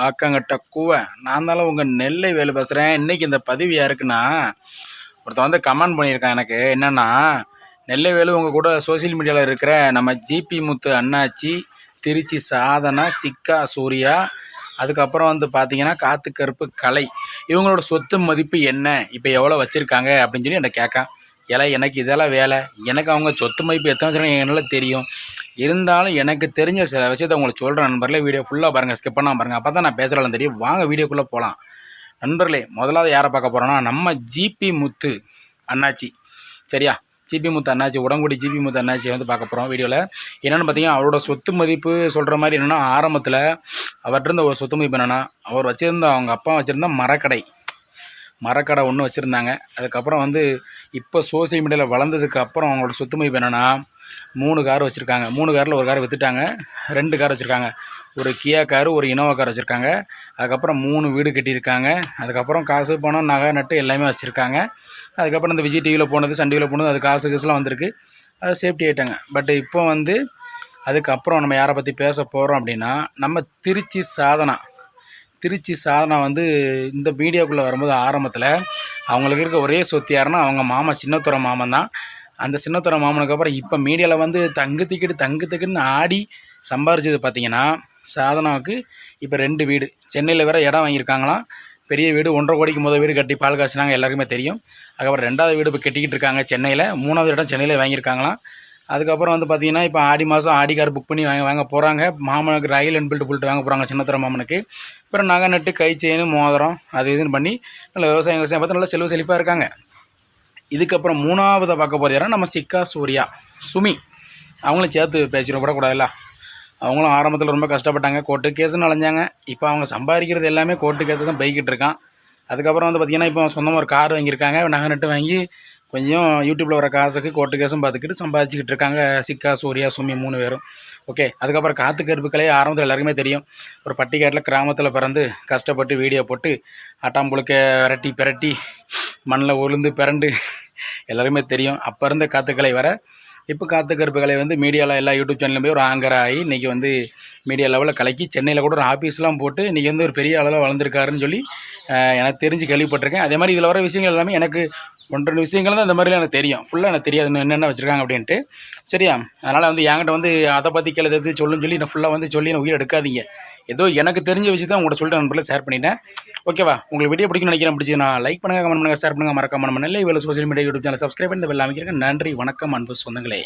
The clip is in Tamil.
ஆக்கங்கட்ட கூவை நான் தானே உங்கள் நெல்லை வேலை பேசுகிறேன். இன்றைக்கி இந்த பதிவு யாருக்குன்னா, ஒருத்தன் வந்து கமெண்ட் பண்ணியிருக்கான் எனக்கு. என்னென்னா, நெல்லை வேலு உங்கள் கூட சோசியல் மீடியாவில் இருக்கிற நம்ம ஜிபி முத்து அண்ணாச்சி, திருச்சி சாதனா, சிக்கா சூர்யா, அதுக்கப்புறம் வந்து பார்த்தீங்கன்னா காத்து கருப்பு கலை, இவங்களோட சொத்து மதிப்பு என்ன, இப்போ எவ்வளோ வச்சுருக்காங்க அப்படின்னு சொல்லி என்னை கேட்கான். எனக்கு இதெல்லாம் வேலை. எனக்கு அவங்க சொத்து மதிப்பு எத்தனை வச்சுருக்காங்க என்னால் தெரியும். இருந்தாலும் எனக்கு தெரிஞ்ச சில விஷயத்தை உங்களுக்கு சொல்கிறேன் நண்பர்களே. வீடியோ ஃபுல்லாக பாருங்கள், ஸ்கிப் பண்ணாமல் பாருங்கள். அப்போ தான் நான் பேசுகிறாலும் தெரியும். வாங்க வீடியோக்குள்ளே போகலாம் நண்பர்களே. முதலாவது யாரை பார்க்க போகிறோன்னா, நம்ம ஜிபி முத்து அண்ணாச்சி. சரியா, ஜிபி முத்து அண்ணாச்சி, உடங்குடி ஜிபி முத்து அண்ணாச்சி வந்து பார்க்க போகிறோம் வீடியோவில். என்னென்னு பார்த்தீங்கன்னா, அவரோட சொத்து மதிப்பு சொல்கிற மாதிரி என்னென்னா, ஆரம்பத்தில் அவர்கிட்ட இருந்த ஒரு சொத்து மதிப்பு என்னென்னா, அவர் வச்சுருந்த அவங்க அப்பா வச்சுருந்த மரக்கடை ஒன்று வச்சுருந்தாங்க. அதுக்கப்புறம் வந்து இப்போ சோசியல் மீடியாவில் வளர்ந்ததுக்கு அப்புறம் அவங்களோட சொத்து மதிப்பு என்னென்னா, 3 கார் வச்சுருக்காங்க. 3 காரில் ஒரு கார் விற்றுட்டாங்க, 2 கார் வச்சுருக்காங்க. ஒரு கியா காரு, ஒரு இனோவா கார் வச்சுருக்காங்க. அதுக்கப்புறம் 3 வீடு கட்டியிருக்காங்க. அதுக்கப்புறம் காசு பணம் நகை நட்டு எல்லாமே வச்சுருக்காங்க. அதுக்கப்புறம் இந்த விஜய் டிவியில் போனது, சன் டிவியில் போனது, அது காசுலாம் வந்திருக்கு, அது சேஃப்டி ஆகிட்டாங்க. பட் இப்போ வந்து அதுக்கப்புறம் நம்ம யாரை பற்றி பேச போகிறோம் அப்படின்னா, நம்ம திருச்சி சாதனா வந்து இந்த மீடியாவுக்குள்ளே வரும்போது ஆரம்பத்தில் அவங்களுக்கு இருக்க ஒரே சொத்து யாருன்னா அவங்க மாமா, சின்னத்துறை மாமன் தான். அந்த சின்னத்துறை மாமனுக்கு அப்புறம் இப்போ மீடியாவில் வந்து தங்கு திக்கிட்டு ஆடி சம்பாரிச்சது பார்த்திங்கன்னா, சாதனாவுக்கு இப்போ 2 வீடு சென்னையில் வேறு இடம் வாங்கியிருக்காங்களாம். பெரிய வீடு, 1.5 கோடிக்கு முதல் வீடு கட்டி பால் காய்ச்சினாங்க, எல்லாருக்குமே தெரியும். அதுக்கப்புறம் 2வது வீடு இப்போ கட்டிக்கிட்டு இருக்காங்க சென்னையில். 3வது இடம் சென்னையில் வாங்கியிருக்காங்களாம். அதுக்கப்புறம் வந்து பார்த்திங்கன்னா, இப்போ ஆடி மாதம் ஆடி கார் புக் பண்ணி வாங்க போகிறாங்க. மாமனுக்கு ராயல் என்ஃபீல்டு புல்ட்டு வாங்க போகிறாங்க சின்னத்துறை மாமனுக்கு. அப்புறம் நகை நட்டு, கை செயின், மோதிரம், அது இதுன்னு பண்ணி நல்ல விவசாயம் பார்த்து நல்லா செல்வ செழிப்பாக இருக்காங்க. இதுக்கப்புறம் 3ஆவதை பார்க்க போகிறது யாரா, நம்ம சிக்கா சூர்யா, சுமி. அவங்களும் சேர்த்து பேசிட கூடாதுல்ல. அவங்களும் ஆரம்பத்தில் ரொம்ப கஷ்டப்பட்டாங்க, கோர்ட்டு கேஸுன்னு அலைஞ்சாங்க. இப்போ அவங்க சம்பாதிக்கிறது எல்லாமே கோர்ட்டு கேஸு தான் போய்கிட்டு இருக்கான். அதுக்கப்புறம் வந்து பார்த்திங்கன்னா, இப்போ சொந்தமாக ஒரு கார் வாங்கியிருக்காங்க. நகை நட்டு வாங்கி கொஞ்சம் யூடியூப்பில் வர காசுக்கு கோர்ட்டு கேஸும் பார்த்துக்கிட்டு சம்பாதிச்சிக்கிட்டு இருக்காங்க சிக்கா சூர்யா, சுமி 3 பேரும். ஓகே. அதுக்கப்புறம் காத்து கருப்பு கலை ஆரம்பத்தில் எல்லாருக்குமே தெரியும். ஒரு பட்டிக்காட்டில் கிராமத்தில் பிறந்து கஷ்டப்பட்டு வீடியோ போட்டு ஆட்டாம்புழுக்க பிரட்டி மண்ணில் உளுந்து பிறண்டு எல்லாருமே தெரியும். அப்போ இருந்த காத்துக்கலை வர இப்போ காத்து கருப்பு கலை வந்து மீடியாவில் எல்லா யூடியூப் சேனல்லையும் போய் ஒரு ஆங்கர் ஆகி இன்றைக்கி வந்து மீடியா லெவலில் கலக்கி சென்னையில் கூட ஒரு ஆஃபீஸ்லாம் போட்டு இன்றைக்கி வந்து ஒரு பெரிய அளவில் வளர்ந்துருக்காருன்னு சொல்லி எனக்கு தெரிஞ்சு கேள்விப்பட்டிருக்கேன். அதே மாதிரி இதில் வர விஷயங்கள் எல்லாமே எனக்கு 1-2 விஷயங்கள் தான் இந்த மாதிரிலாம் எனக்கு தெரியும். ஃபுல்லாக எனக்கு தெரியாது என்னென்ன வச்சுருக்காங்க அப்படின்ட்டு. சரியா, அதனால் வந்து என்கிட்ட வந்து அதை பற்றி கேள்வி சொல்லுன்னு சொல்லி நான் ஃபுல்லாக வந்து சொல்லி நான் உயிர் எடுக்காதீங்க. ஏதோ எனக்கு தெரிஞ்ச விஷயத்தை உங்கள்கிட்ட சொல்லிட்டு நண்பர்களே ஷேர் பண்ணிட்டேன். ஓகேவா, உங்களுக்கு வீடியோ பிடிக்கும்னு நினைக்கிறேன். பிடிச்சி நான் லைக் பண்ணுங்கள், கமெண்ட் பண்ணுங்கள், ஷேர் பண்ணுங்கள், மறக்காம நம்ம Nellai Velu social media YouTube channel subscribe பண்ணி இந்த பெல் அமைக்கிறேன். நன்றி, வணக்கம் அன்பு சொந்தங்களே.